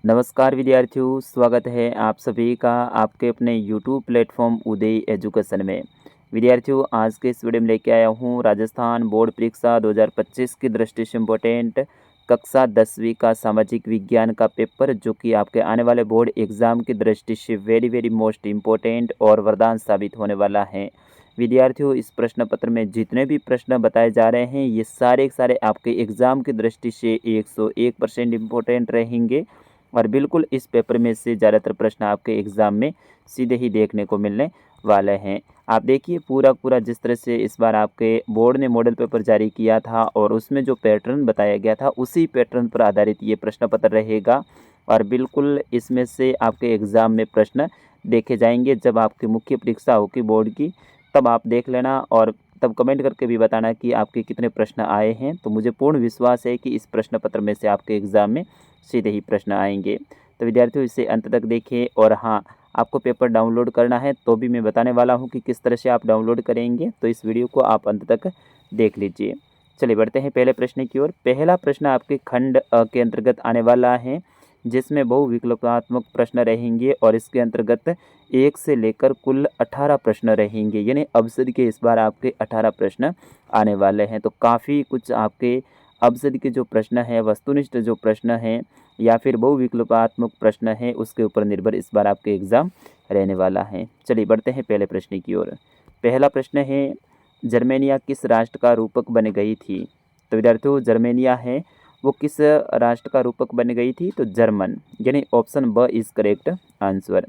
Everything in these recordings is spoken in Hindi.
नमस्कार विद्यार्थियों, स्वागत है आप सभी का आपके अपने यूट्यूब प्लेटफॉर्म उदय एजुकेशन में। विद्यार्थियों, आज के इस वीडियो में लेके आया हूँ राजस्थान बोर्ड परीक्षा 2025 की दृष्टि से इम्पोर्टेंट कक्षा 10वीं का सामाजिक विज्ञान का पेपर, जो कि आपके आने वाले बोर्ड एग्जाम की दृष्टि से वेरी मोस्ट इम्पोर्टेंट और वरदान साबित होने वाला है। विद्यार्थियों, इस प्रश्न पत्र में जितने भी प्रश्न बताए जा रहे हैं ये सारे के सारे आपके एग्जाम की दृष्टि से 101% इम्पोर्टेंट रहेंगे और बिल्कुल इस पेपर में से ज़्यादातर प्रश्न आपके एग्ज़ाम में सीधे ही देखने को मिलने वाले हैं। आप देखिए पूरा जिस तरह से इस बार आपके बोर्ड ने मॉडल पेपर जारी किया था और उसमें जो पैटर्न बताया गया था उसी पैटर्न पर आधारित ये प्रश्न पत्र रहेगा और बिल्कुल इसमें से आपके एग्ज़ाम में प्रश्न देखे जाएंगे। जब आपकी मुख्य परीक्षा होगी बोर्ड की तब आप देख लेना और तब कमेंट करके भी बताना कि आपके कितने प्रश्न आए हैं। तो मुझे पूर्ण विश्वास है कि इस प्रश्न पत्र में से आपके एग्ज़ाम में सीधे ही प्रश्न आएंगे। तो विद्यार्थियों, इसे अंत तक देखें और हाँ, आपको पेपर डाउनलोड करना है तो भी मैं बताने वाला हूँ कि किस तरह से आप डाउनलोड करेंगे, तो इस वीडियो को आप अंत तक देख लीजिए। चलिए बढ़ते हैं पहले प्रश्न की ओर। पहला प्रश्न आपके खंड के अंतर्गत आने वाला है, जिसमें बहुविकल्पात्मक प्रश्न रहेंगे और इसके अंतर्गत 1 से लेकर कुल 18 प्रश्न रहेंगे, यानी अवसर के इस बार आपके 18 प्रश्न आने वाले हैं। तो काफ़ी कुछ आपके अवसर के जो प्रश्न हैं, वस्तुनिष्ठ जो प्रश्न हैं या फिर बहुविकल्पात्मक प्रश्न हैं, उसके ऊपर निर्भर इस बार आपके एग्ज़ाम रहने वाला है। चलिए बढ़ते हैं पहले प्रश्न की ओर। पहला प्रश्न है, जर्मेनिया किस राष्ट्र का रूपक बन गई थी? तो विद्यार्थियों, जर्मेनिया है वो किस राष्ट्र का रूपक बन गई थी? तो जर्मन, यानी ऑप्शन ब इज़ करेक्ट आंसर।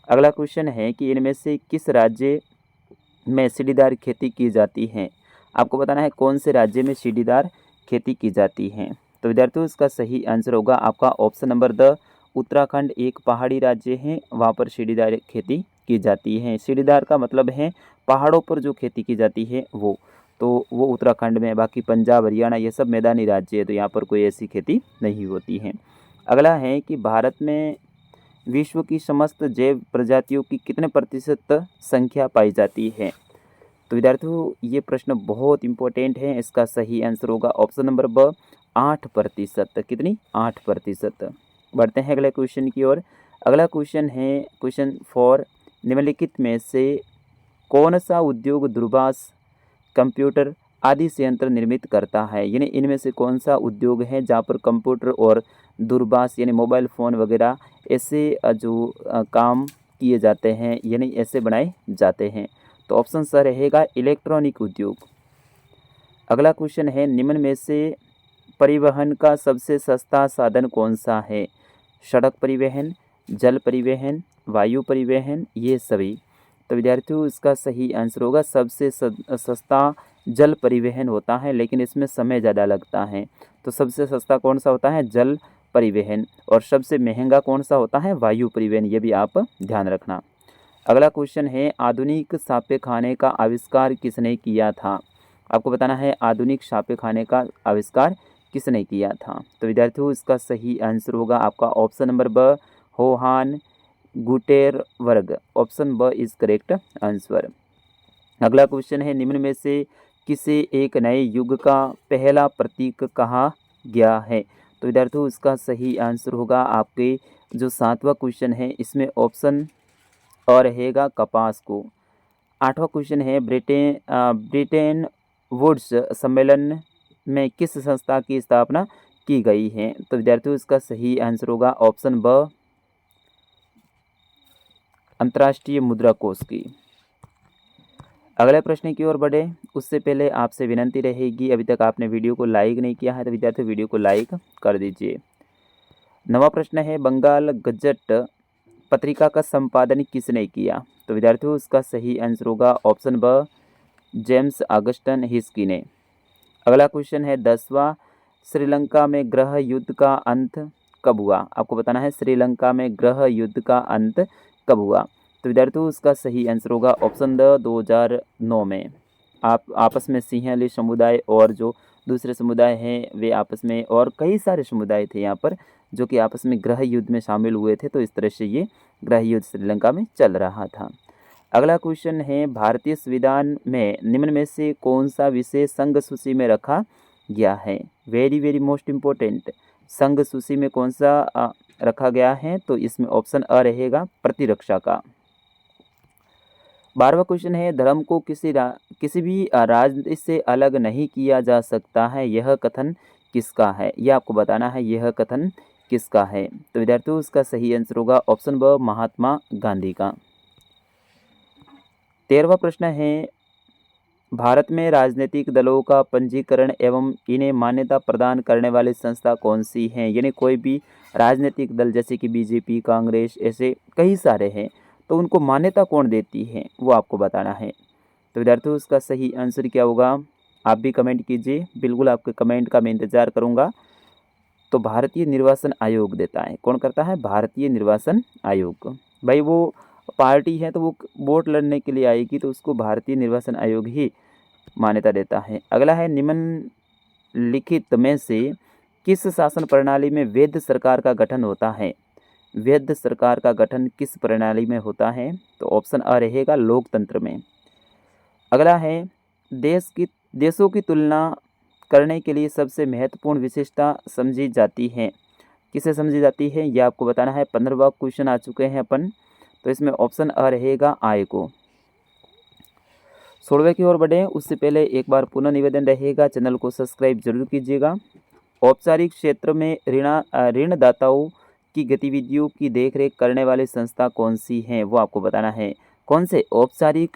अगला क्वेश्चन है कि इनमें से किस राज्य में सीढ़ीदार खेती की जाती है? आपको बताना है कौन से राज्य में सीढ़ीदार खेती की जाती है। तो विद्यार्थियों, इसका सही आंसर होगा आपका ऑप्शन नंबर द उत्तराखंड। एक पहाड़ी राज्य है, वहाँ पर सीढ़ीदार खेती की जाती है। सीढ़ीदार का मतलब है पहाड़ों पर जो खेती की जाती है वो उत्तराखंड में। बाकी पंजाब, हरियाणा ये सब मैदानी राज्य है, तो यहाँ पर कोई ऐसी खेती नहीं होती है। अगला है कि भारत में विश्व की समस्त जैव प्रजातियों की कितने प्रतिशत संख्या पाई जाती है? तो विद्यार्थियों, ये प्रश्न बहुत इंपॉर्टेंट है। इसका सही आंसर होगा ऑप्शन नंबर ब 8%। कितनी? 8%। बढ़ते हैं अगले क्वेश्चन की ओर। अगला क्वेश्चन है क्वेश्चन 4, निम्नलिखित में से कौन सा उद्योग दूरभाष, कंप्यूटर आदि संयंत्र निर्मित करता है? यानी इनमें से कौन सा उद्योग है जहाँ पर कंप्यूटर और दूरभाष यानी मोबाइल फ़ोन वगैरह ऐसे जो काम किए जाते हैं, यानी ऐसे बनाए जाते हैं? तो ऑप्शन स रहेगा इलेक्ट्रॉनिक उद्योग। अगला क्वेश्चन है, निम्न में से परिवहन का सबसे सस्ता साधन कौन सा है? सड़क परिवहन, जल परिवहन, वायु परिवहन, ये सभी। तो विद्यार्थियों, इसका सही आंसर होगा सबसे सस्ता जल परिवहन होता है, लेकिन इसमें समय ज़्यादा लगता है। तो सबसे सस्ता कौन सा होता है? जल परिवहन। और सबसे महंगा कौन सा होता है? वायु परिवहन। ये भी आप ध्यान रखना। अगला क्वेश्चन है, आधुनिक छापेखाने का आविष्कार किसने किया था? आपको बताना है आधुनिक छापेखाने का आविष्कार किसने किया था? तो विद्यार्थियों, इसका सही आंसर होगा आपका ऑप्शन नंबर ब होहान गुटेरवर्ग। ऑप्शन ब इज करेक्ट आंसर। अगला क्वेश्चन है, निम्न में से किसे एक नए युग का पहला प्रतीक कहा गया है? तो विद्यार्थियों, इसका सही आंसर होगा आपके जो 7वां क्वेश्चन है, इसमें ऑप्शन और रहेगा कपास को। 8वां क्वेश्चन है, ब्रिटेन वुड्स सम्मेलन में किस संस्था की स्थापना की गई है? तो विद्यार्थियों, इसका सही आंसर होगा ऑप्शन ब अंतर्राष्ट्रीय मुद्रा कोष की। अगले प्रश्न की ओर बढ़े उससे पहले आपसे विनंती रहेगी, अभी तक आपने वीडियो को लाइक नहीं किया है तो विद्यार्थियों वीडियो को लाइक कर दीजिए। 9वां प्रश्न है, बंगाल गजट पत्रिका का संपादन किसने किया? तो विद्यार्थियों, इसका सही आंसर होगा ऑप्शन ब जेम्स ऑगस्टन हिस्की ने। अगला क्वेश्चन है 10वां, श्रीलंका में गृह युद्ध का अंत कब हुआ? आपको बताना है श्रीलंका में गृह युद्ध का अंत कब हुआ? तो विद्यार्थियों, इसका सही आंसर होगा ऑप्शन द 2009 में। आप आपस में सिंहली समुदाय और जो दूसरे समुदाय हैं वे आपस में, और कई सारे समुदाय थे यहाँ पर जो कि आपस में गृह युद्ध में शामिल हुए थे। तो इस तरह से ये गृह युद्ध श्रीलंका में चल रहा था। अगला क्वेश्चन है, भारतीय संविधान में निम्न में से कौन सा विषय संघ सूची में रखा गया है? Very most important. संघ सूची में कौन सा रखा गया है? तो इसमें ऑप्शन अ रहेगा प्रतिरक्षा का। 12वां क्वेश्चन है, धर्म को किसी भी राजनीति से अलग नहीं किया जा सकता है, यह कथन किसका है? यह आपको बताना है, यह कथन किसका है। तो विद्यार्थियों इसका सही आंसर होगा ऑप्शन ब महात्मा गांधी का। 13वां प्रश्न है, भारत में राजनीतिक दलों का पंजीकरण एवं इन्हें मान्यता प्रदान करने वाली संस्था कौन सी है? यानी कोई भी राजनीतिक दल जैसे कि बीजेपी, कांग्रेस, ऐसे कई सारे हैं, तो उनको मान्यता कौन देती है वो आपको बताना है। तो विद्यार्थियों इसका सही आंसर क्या होगा? आप भी कमेंट कीजिए, बिल्कुल आपके कमेंट का मैं इंतजार करूंगा। तो भारतीय निर्वाचन आयोग देता है। कौन करता है? भारतीय निर्वाचन आयोग। भाई वो पार्टी है तो वो वोट लड़ने के लिए आएगी, तो उसको भारतीय निर्वाचन आयोग ही मान्यता देता है। अगला है, निम्नलिखित में से किस शासन प्रणाली में वैध सरकार का गठन होता है? वैध सरकार का गठन किस प्रणाली में होता है? तो ऑप्शन अ रहेगा लोकतंत्र में। अगला है, देशों की तुलना करने के लिए सबसे महत्वपूर्ण विशेषता समझी जाती है, किसे समझी जाती है? यह आपको बताना है। 15वां क्वेश्चन आ चुके हैं अपन, तो इसमें ऑप्शन अ रहेगा आय को। 16वें की ओर बढ़े उससे पहले एक बार पुनः निवेदन रहेगा, चैनल को सब्सक्राइब जरूर कीजिएगा। औपचारिक क्षेत्र में ऋणदाताओं की गतिविधियों की देखरेख करने वाली संस्था कौन सी है? वो आपको बताना है। कौन से? औपचारिक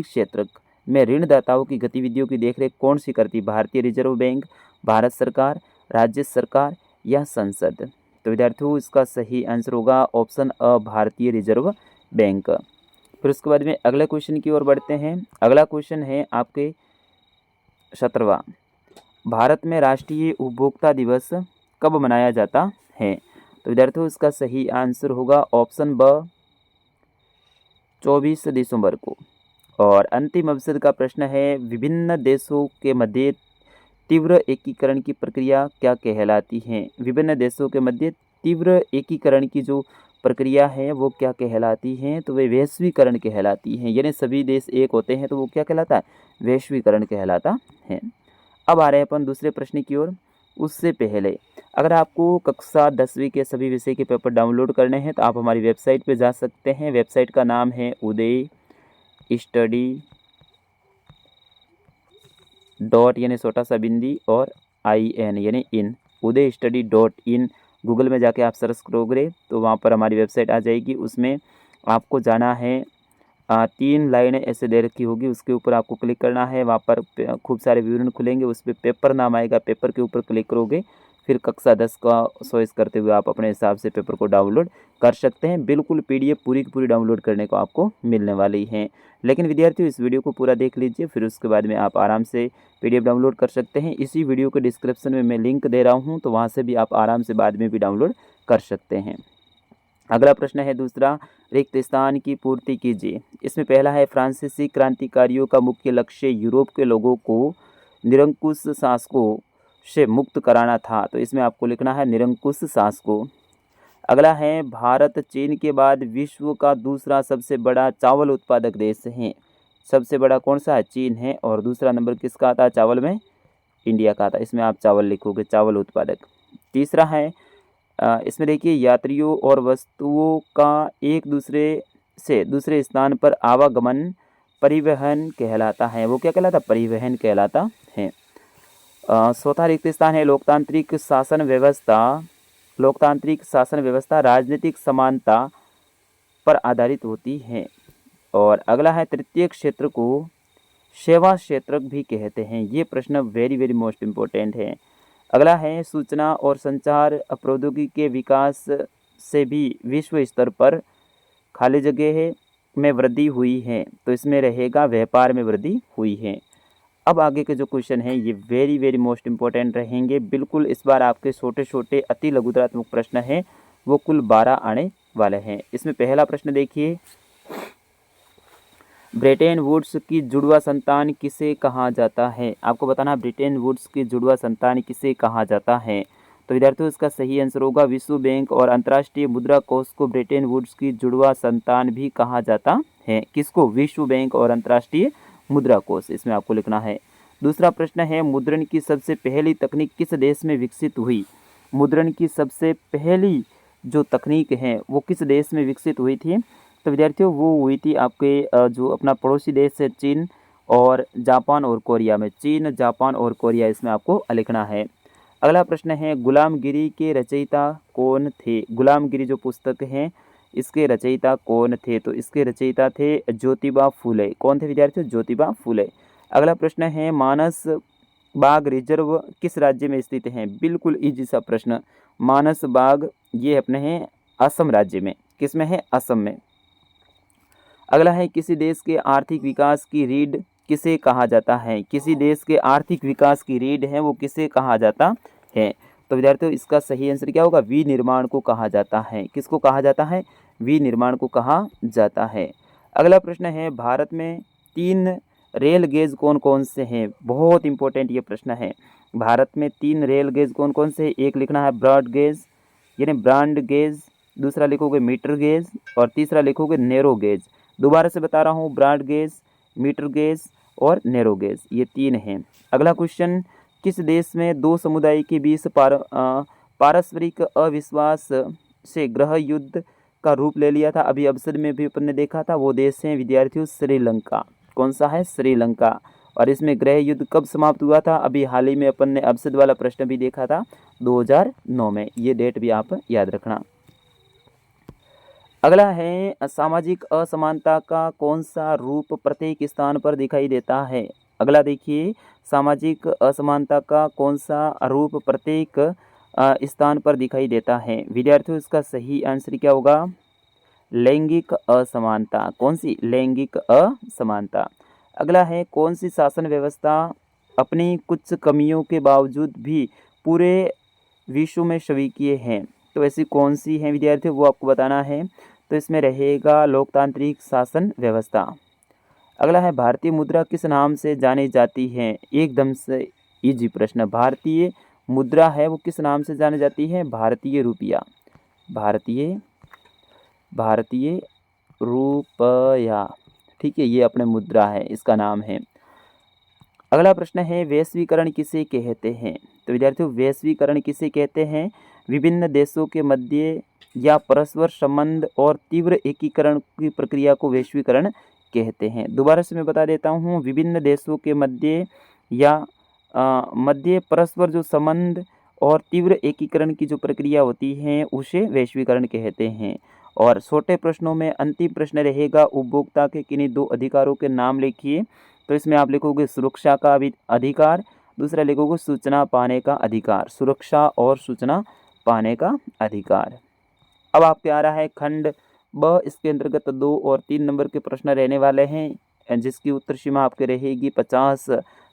क्षेत्र में ऋणदाताओं की गतिविधियों की देखरेख कौन सी करती? भारतीय रिजर्व बैंक, भारत सरकार, राज्य सरकार या संसद? तो विद्यार्थियों इसका सही आंसर होगा ऑप्शन अ भारतीय रिजर्व बैंक। फिर उसके बाद में अगले क्वेश्चन की ओर बढ़ते हैं। अगला क्वेश्चन है आपके 17वां, भारत में राष्ट्रीय उपभोक्ता दिवस कब मनाया जाता है? तो विद्यार्थियों इसका सही आंसर होगा ऑप्शन ब 24 दिसंबर को। और अंतिम अवसर का प्रश्न है, विभिन्न देशों के मध्य तीव्र एकीकरण की प्रक्रिया क्या कहलाती है? विभिन्न देशों के मध्य तीव्र एकीकरण की जो प्रक्रिया है वो क्या कहलाती है? तो वे वैश्वीकरण कहलाती है। यानी सभी देश एक होते हैं तो वो क्या कहलाता है? वैश्वीकरण कहलाता है। अब आ रहे हैं अपन दूसरे प्रश्न की ओर। उससे पहले अगर आपको कक्षा 10वीं के सभी विषय के पेपर डाउनलोड करने हैं तो आप हमारी वेबसाइट पे जा सकते हैं। वेबसाइट का नाम है उदय स्टडी डॉट यानी छोटा सा बिंदी और IN यानी इन, उदय स्टडी .in। गूगल में जाके आप सर्च करोगे तो वहाँ पर हमारी वेबसाइट आ जाएगी। उसमें आपको जाना है, 3 लाइनें ऐसे दे रखी होगी, उसके ऊपर आपको क्लिक करना है। वहाँ पर खूब सारे विवरण खुलेंगे, उस पर पेपर नाम आएगा, पेपर के ऊपर क्लिक करोगे, फिर कक्षा 10 का चॉइस करते हुए आप अपने हिसाब से पेपर को डाउनलोड कर सकते हैं। बिल्कुल PDF पूरी की पूरी डाउनलोड करने को आपको मिलने वाली है। लेकिन विद्यार्थियों इस वीडियो को पूरा देख लीजिए, फिर उसके बाद में आप आराम से PDF डाउनलोड कर सकते हैं। इसी वीडियो के डिस्क्रिप्शन में मैं लिंक दे रहा हूँ, तो वहाँ से भी आप आराम से बाद में भी डाउनलोड कर सकते हैं। अगला प्रश्न है दूसरा, रिक्त स्थान की पूर्ति कीजिए। इसमें पहला है, फ्रांसीसी क्रांतिकारियों का मुख्य लक्ष्य यूरोप के लोगों को निरंकुश शासकों से मुक्त कराना था। तो इसमें आपको लिखना है निरंकुश शासकों। अगला है, भारत चीन के बाद विश्व का दूसरा सबसे बड़ा चावल उत्पादक देश है। सबसे बड़ा कौन सा है? चीन है। और दूसरा नंबर किसका आता है चावल में? इंडिया का आता है। इसमें आप चावल लिखोगे, चावल उत्पादक। तीसरा है, इसमें देखिए, यात्रियों और वस्तुओं का एक दूसरे से दूसरे स्थान पर आवागमन परिवहन कहलाता है। वो क्या कहलाता? परिवहन कहलाता है। चौथा रिक्त स्थान है, लोकतांत्रिक शासन व्यवस्था राजनीतिक समानता पर आधारित होती है। और अगला है, तृतीय क्षेत्र को सेवा क्षेत्र भी कहते हैं। ये प्रश्न वेरी वेरी मोस्ट इम्पोर्टेंट है। अगला है, सूचना और संचार प्रौद्योगिकी के विकास से भी विश्व स्तर पर खाली जगह में वृद्धि हुई है। तो इसमें रहेगा व्यापार में वृद्धि हुई है। अब आगे के जो क्वेश्चन हैं ये वेरी वेरी मोस्ट इम्पोर्टेंट रहेंगे। बिल्कुल इस बार आपके छोटे छोटे अति लघुतरात्मक प्रश्न हैं, वो कुल 12 आने वाले हैं। इसमें पहला प्रश्न देखिए, ब्रिटेन वुड्स की जुड़वा संतान किसे कहा जाता है? आपको बताना, ब्रिटेन वुड्स की जुड़वा संतान किसे कहा जाता है? तो विद्यार्थियों इसका सही आंसर होगा विश्व बैंक और अंतर्राष्ट्रीय मुद्रा कोष को ब्रिटेन वुड्स की जुड़वा संतान भी कहा जाता है। किसको? विश्व बैंक और अंतर्राष्ट्रीय मुद्रा कोष। इसमें आपको लिखना है। दूसरा प्रश्न है, मुद्रण की सबसे पहली तकनीक किस देश में विकसित हुई? मुद्रण की सबसे पहली जो तकनीक है वो किस देश में विकसित हुई थी? तो विद्यार्थियों वो हुई थी आपके जो अपना पड़ोसी देश है चीन और जापान और कोरिया में। चीन, जापान और कोरिया इसमें आपको लिखना है। अगला प्रश्न है गुलामगिरी के रचयिता कौन थे? गुलामगिरी जो पुस्तक है इसके रचयिता कौन थे? तो इसके रचयिता थे ज्योतिबा फूले। कौन थे विद्यार्थियों? ज्योतिबा फूले। अगला प्रश्न है मानस बाग रिजर्व किस राज्य में स्थित है? बिल्कुल इजी सा प्रश्न। मानस बाग ये अपने हैं असम राज्य में। किस में है? असम में। अगला है किसी देश के आर्थिक विकास की रीढ़ किसे कहा जाता है? किसी देश के आर्थिक विकास की रीढ़ है वो किसे कहा जाता है? तो विद्यार्थियों इसका सही आंसर क्या होगा? विनिर्माण को कहा जाता है। किसको कहा जाता है? विनिर्माण को कहा जाता है। अगला प्रश्न है भारत में 3 रेल गेज कौन कौन से हैं? बहुत इंपॉर्टेंट ये प्रश्न है। भारत में 3 रेल गेज कौन कौन से? एक लिखना है ब्रॉड गेज यानी ब्रॉड गेज, दूसरा लिखोगे मीटर गेज और तीसरा लिखोगे नैरो गेज। दोबारा से बता रहा हूँ, ब्रॉड गेज, मीटर गेज और नैरो गेज, ये 3 हैं। अगला क्वेश्चन, किस देश में 2 समुदाय के बीच पारस्परिक अविश्वास से गृह युद्ध का रूप ले लिया था? अभी अवसर में भी अपन ने देखा था, वो देश है विद्यार्थियों श्रीलंका। कौन सा है? श्रीलंका। और इसमें गृह युद्ध कब समाप्त हुआ था? अभी हाल ही में अपन ने अवसर वाला प्रश्न भी देखा था 2009 में। ये डेट भी आप याद रखना। अगला है सामाजिक असमानता का कौन सा रूप प्रत्येक स्थान पर दिखाई देता है? अगला देखिए, सामाजिक असमानता का कौन सा रूप प्रत्येक स्थान पर दिखाई देता है? विद्यार्थियों इसका सही आंसर क्या होगा? लैंगिक असमानता। कौन सी? लैंगिक असमानता। अगला है कौन सी शासन व्यवस्था अपनी कुछ कमियों के बावजूद भी पूरे विश्व में स्वीकार्य है? तो ऐसी कौन सी है विद्यार्थियों, वो आपको बताना है। तो इसमें रहेगा लोकतांत्रिक शासन व्यवस्था। अगला है भारतीय मुद्रा किस नाम से जानी जाती है? एकदम से इजी प्रश्न। भारतीय मुद्रा है वो किस नाम से जानी जाती है? भारतीय रुपया। भारतीय रुपया, ठीक है, ये अपने मुद्रा है, इसका नाम है। अगला प्रश्न है वैश्वीकरण किसे कहते हैं? तो विद्यार्थियों वैश्वीकरण किसे कहते हैं? विभिन्न देशों के मध्य या परस्पर संबंध और तीव्र एकीकरण की प्रक्रिया को वैश्वीकरण कहते हैं। दोबारा से मैं बता देता हूँ, विभिन्न देशों के मध्य या मध्य परस्पर जो संबंध और तीव्र एकीकरण की जो प्रक्रिया होती है उसे वैश्वीकरण कहते हैं। और छोटे प्रश्नों में अंतिम प्रश्न रहेगा उपभोक्ता के किन्हीं 2 अधिकारों के नाम लिखिए। तो इसमें आप लिखोगे सुरक्षा का अधिकार, दूसरा लिखोगे सूचना पाने का अधिकार। सुरक्षा और सूचना पाने का अधिकार। अब आपके आ रहा है खंड ब, इसके अंतर्गत 2 और 3 नंबर के प्रश्न रहने वाले हैं जिसकी उत्तर सीमा आपके रहेगी 50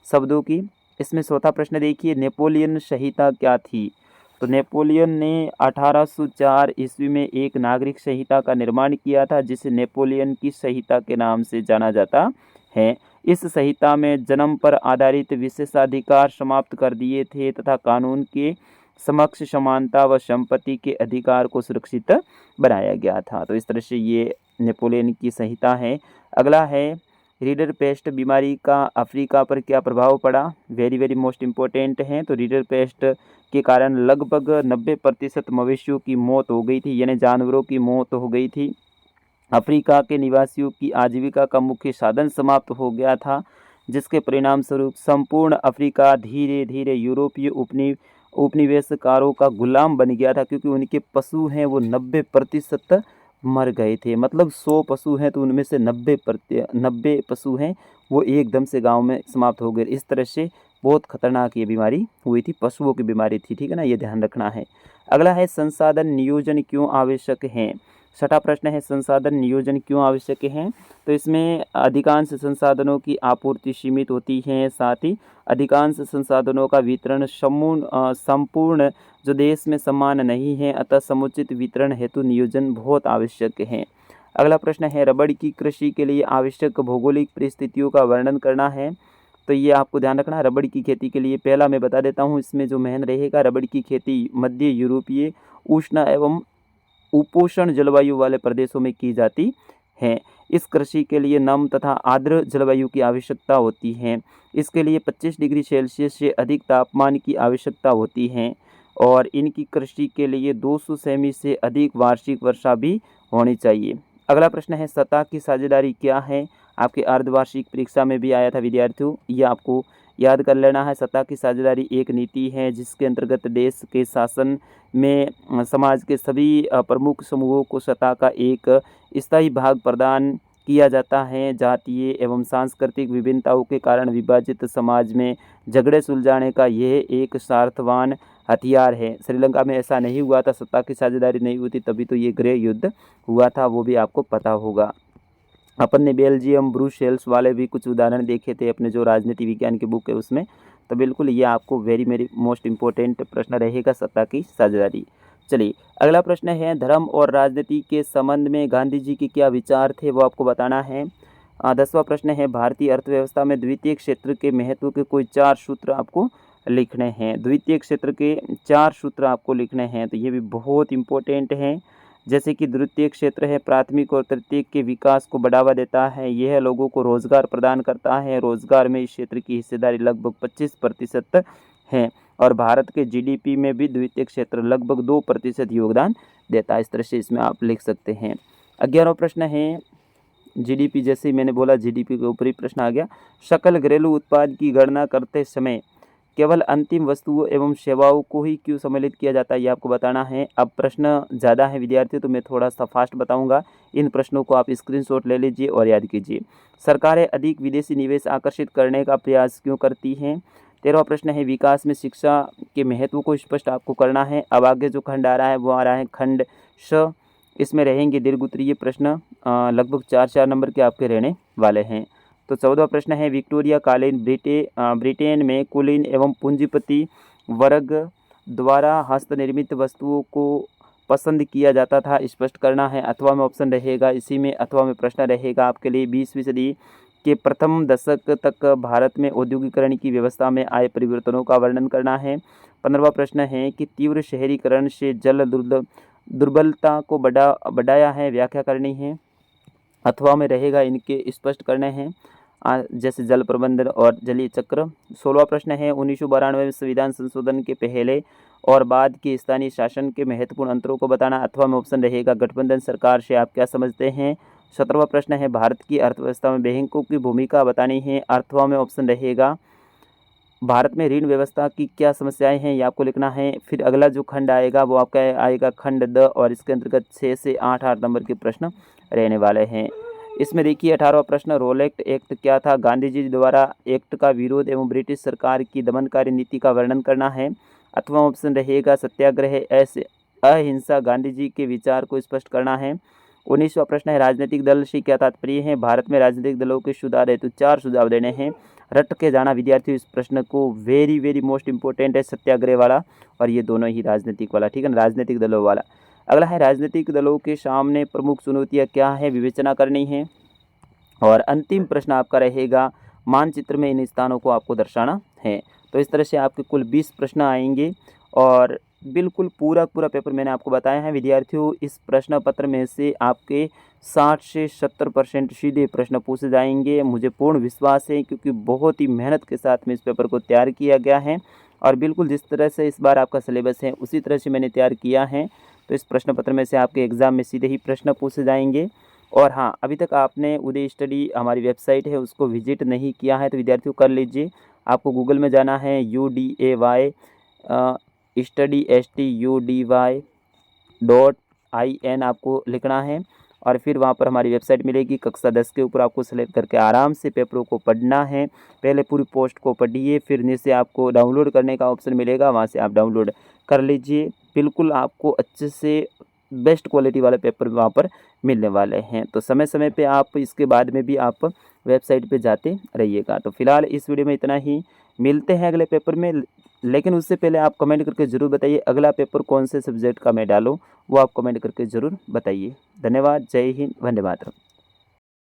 शब्दों की। इसमें चौथा प्रश्न देखिए, नेपोलियन संहिता क्या थी? तो नेपोलियन ने 1804 ईस्वी में एक नागरिक संहिता का निर्माण किया था जिसे नेपोलियन की संहिता के नाम से जाना जाता है। इस संहिता में जन्म पर आधारित विशेषाधिकार समाप्त कर दिए थे तथा कानून के समक्ष समानता व संपत्ति के अधिकार को सुरक्षित बनाया गया था। तो इस तरह से ये नेपोलियन की संहिता है। अगला है रीडर पेस्ट बीमारी का अफ्रीका पर क्या प्रभाव पड़ा? वेरी मोस्ट इम्पोर्टेंट है। तो रीडर पेस्ट के कारण लगभग 90% मवेशियों की मौत हो गई थी, यानी जानवरों की मौत हो गई थी। अफ्रीका के निवासियों की आजीविका का मुख्य साधन समाप्त हो गया था, जिसके परिणाम स्वरूप संपूर्ण अफ्रीका धीरे धीरे यूरोपीय उपनिवेशकारों का गुलाम बन गया था, क्योंकि उनके पशु हैं वो 90% मर गए थे। मतलब 100 पशु हैं तो उनमें से 90 पशु हैं वो एकदम से गांव में समाप्त हो गए। इस तरह से बहुत खतरनाक ये बीमारी हुई थी, पशुओं की बीमारी थी, ठीक है ना, ये ध्यान रखना है। अगला है संसाधन नियोजन क्यों आवश्यक है? छठा प्रश्न है संसाधन नियोजन क्यों आवश्यक है? तो इसमें अधिकांश संसाधनों की आपूर्ति सीमित होती है, साथ ही अधिकांश संसाधनों का वितरण संपूर्ण जो देश में समान नहीं है, अतः समुचित वितरण हेतु नियोजन बहुत आवश्यक है। अगला प्रश्न है रबड़ की कृषि के लिए आवश्यक भौगोलिक परिस्थितियों का वर्णन करना है। तो ये आपको ध्यान रखना है। रबड़ की खेती के लिए पहला मैं बता देता हूँ, इसमें जो मेन रहेगा, रबड़ की खेती मध्य यूरोपीय उष्ण एवं उपोष्ण जलवायु वाले प्रदेशों में की जाती है। इस कृषि के लिए नम तथा आर्द्र जलवायु की आवश्यकता होती है। इसके लिए 25 डिग्री सेल्सियस से अधिक तापमान की आवश्यकता होती है और इनकी कृषि के लिए 200 सेमी से अधिक वार्षिक वर्षा भी होनी चाहिए। अगला प्रश्न है सतह की साझेदारी क्या है? आपके अर्धवार्षिक परीक्षा में भी आया था विद्यार्थियों, ये आपको याद कर लेना है। सतह की साझेदारी एक नीति है जिसके अंतर्गत देश के शासन में समाज के सभी प्रमुख समूहों को सतह का एक स्थायी भाग प्रदान किया जाता है। जातीय एवं सांस्कृतिक विभिन्नताओं के कारण विभाजित समाज में झगड़े सुलझाने का यह एक सार्थवान हथियार है। श्रीलंका में ऐसा नहीं हुआ था, सत्ता की साझेदारी नहीं हुई थी, तभी तो ये गृह युद्ध हुआ था, वो भी आपको पता होगा। अपन ने बेल्जियम ब्रुसेल्स वाले भी कुछ उदाहरण देखे थे अपने जो राजनीति विज्ञान की बुक है उसमें, तो बिल्कुल ये आपको वेरी मोस्ट इम्पोर्टेंट प्रश्न रहेगा सत्ता की साझेदारी। चलिए अगला प्रश्न है धर्म और राजनीति के संबंध में गांधी जी के क्या विचार थे, वो आपको बताना है। 10वां प्रश्न है भारतीय अर्थव्यवस्था में द्वितीय क्षेत्र के महत्व के कोई 4 सूत्र आपको लिखने हैं। द्वितीय क्षेत्र के 4 सूत्र आपको लिखने हैं, तो ये भी बहुत इंपॉर्टेंट हैं। जैसे कि द्वितीय क्षेत्र है प्राथमिक और तृतीयक के विकास को बढ़ावा देता है, यह लोगों को रोजगार प्रदान करता है, रोजगार में इस क्षेत्र की हिस्सेदारी लगभग 25% है और भारत के जीडीपी में भी द्वितीय क्षेत्र लगभग 2% योगदान देता है। इस तरह से इसमें आप लिख सकते हैं। 11वां प्रश्न है जीडीपी, जैसे ही मैंने बोला जीडीपी के ऊपर ही प्रश्न आ गया। सकल घरेलू उत्पाद की गणना करते समय केवल अंतिम वस्तुओं एवं सेवाओं को ही क्यों सम्मिलित किया जाता है, ये आपको बताना है। अब प्रश्न ज़्यादा है विद्यार्थियों, तो मैं थोड़ा सा फास्ट बताऊंगा। इन प्रश्नों को आप स्क्रीनशॉट ले लीजिए और याद कीजिए। सरकारें अधिक विदेशी निवेश आकर्षित करने का प्रयास क्यों करती हैं? 13वां प्रश्न है विकास में शिक्षा के महत्व को स्पष्ट आपको करना है। अब आगे जो खंड आ रहा है वो आ रहा है खंड श, इसमें रहेंगे दीर्घ उत्तरीय प्रश्न, लगभग 4 नंबर के आपके रहने वाले हैं। तो 14वां प्रश्न है विक्टोरिया कालीन ब्रिटेन में कुलीन एवं पूंजीपति वर्ग द्वारा हस्तनिर्मित वस्तुओं को पसंद किया जाता था, स्पष्ट करना है। अथवा में ऑप्शन रहेगा इसी में, अथवा में प्रश्न रहेगा आपके लिए 20वीं सदी के प्रथम दशक तक भारत में औद्योगिकरण की व्यवस्था में आए परिवर्तनों का वर्णन करना है। 15वां प्रश्न है कि तीव्र शहरीकरण से जल दुर्बलता को बढ़ाया है, व्याख्या करनी है। अथवा में रहेगा इनके स्पष्ट करने हैं, जैसे जल प्रबंधन और जलीय चक्र। 16वां प्रश्न है 1992 में संविधान संशोधन के पहले और बाद के स्थानीय शासन के महत्वपूर्ण अंतरों को बताना। अथवा में ऑप्शन रहेगा गठबंधन सरकार से आप क्या समझते हैं। 17वां प्रश्न है भारत की अर्थव्यवस्था में बैंकों की भूमिका बतानी है। अथवा में ऑप्शन रहेगा भारत में ऋण व्यवस्था की क्या समस्याएं हैं, ये आपको लिखना है। फिर अगला जो खंड आएगा वो आपका आएगा खंड द, और इसके अंतर्गत 6 से 8 नंबर के प्रश्न रहने वाले हैं। इसमें देखिए 18वां प्रश्न रोलेक्ट एक्ट क्या था? गांधी जी द्वारा एक्ट का विरोध एवं ब्रिटिश सरकार की दमनकारी नीति का वर्णन करना है। अथवा ऑप्शन रहेगा सत्याग्रह ऐसे अहिंसा, गांधी जी के विचार को स्पष्ट करना है। 19वां प्रश्न है राजनीतिक दल से क्या तात्पर्य है? भारत में राजनीतिक दलों के सुधार हेतु 4 सुझाव देने हैं। रट के जाना विद्यार्थियों इस प्रश्न को, वेरी मोस्ट इंपॉर्टेंट है सत्याग्रह वाला और ये दोनों ही राजनीतिक वाला, ठीक है ना, राजनीतिक दलों वाला। अगला है राजनीतिक दलों के सामने प्रमुख चुनौतियां क्या है, विवेचना करनी है। और अंतिम प्रश्न आपका रहेगा मानचित्र में इन स्थानों को आपको दर्शाना है। तो इस तरह से आपके कुल 20 प्रश्न आएंगे और बिल्कुल पूरा पेपर मैंने आपको बताया है विद्यार्थियों। इस प्रश्न पत्र में से आपके 60 से 70% सीधे प्रश्न पूछे जाएंगे, मुझे पूर्ण विश्वास है, क्योंकि बहुत ही मेहनत के साथ में इस पेपर को तैयार किया गया है और बिल्कुल जिस तरह से इस बार आपका सिलेबस है उसी तरह से मैंने तैयार किया है। तो इस प्रश्न पत्र में से आपके एग्ज़ाम में सीधे ही प्रश्न पूछे जाएंगे। और हाँ, अभी तक आपने उदय स्टडी हमारी वेबसाइट है उसको विजिट नहीं किया है तो विद्यार्थियों कर लीजिए। आपको गूगल में जाना है UDAY study STUDY.in आपको लिखना है और फिर वहाँ पर हमारी वेबसाइट मिलेगी। कक्षा 10 के ऊपर आपको सेलेक्ट करके आराम से पेपरों को पढ़ना है। पहले पूरी पोस्ट को पढ़िए, फिर नीचे आपको डाउनलोड करने का ऑप्शन मिलेगा, वहाँ से आप डाउनलोड कर लीजिए। बिल्कुल आपको अच्छे से बेस्ट क्वालिटी वाले पेपर वहाँ पर मिलने वाले हैं। तो समय पे आप इसके बाद में भी आप वेबसाइट पे जाते रहिएगा। तो फिलहाल इस वीडियो में इतना ही, मिलते हैं अगले पेपर में। लेकिन उससे पहले आप कमेंट करके ज़रूर बताइए अगला पेपर कौन से सब्जेक्ट का मैं डालूँ, वो आप कमेंट करके ज़रूर बताइए। धन्यवाद, जय हिंद, वंदे मातरम।